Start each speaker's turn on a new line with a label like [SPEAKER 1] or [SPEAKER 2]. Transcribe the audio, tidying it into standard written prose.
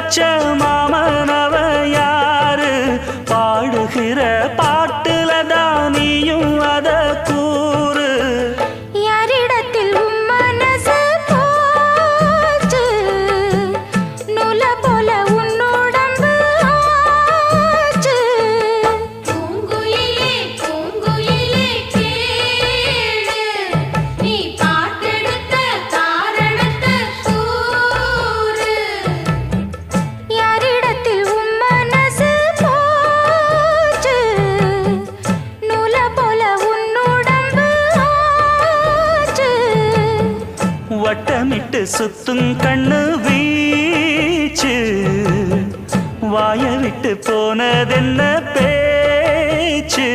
[SPEAKER 1] வச்ச மாமனவ யாரு பாடுகிற பாட்டுல தானியும் அத கூறு
[SPEAKER 2] யாரிடத்தில் உன் மனசு போச்சு நூல போல உன் உடம்பு ஆச்சு பூங்குயிலே பூங்குயிலே கேளு நீ பாட்டெடுத்த காரணத்தை கூறு யாரிடத்தில் உன் மனசு போச்சு நூல போல உன் உடம்பு ஆச்சு
[SPEAKER 1] வட்டமிட்டு சுத்தும் கண்ணு வீச்சு வாய விட்டு போனதென்ன பேச்சு